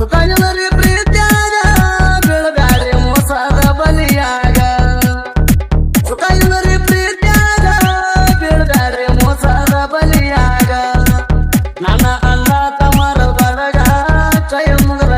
ಸುಖಾಯನರಿ ಪ್ರೀತ್ಯಾಗ ಬೀಳಬ್ಯಾಡ್ರಿ ಮೋಸದ ಬಲಿಯಾಗ ಸುಖಾಯನರಿ ಪ್ರೀತ್ಯಾಗ ಬೀಳಬ್ಯಾಡ್ರಿ ಮೋಸದ ಬಲಿಯಾಗ ನನ್ನ ಅಣ್ಣ ತಮ್ಮರ ಬಡಗ ಕೈ ಮುಗಿದ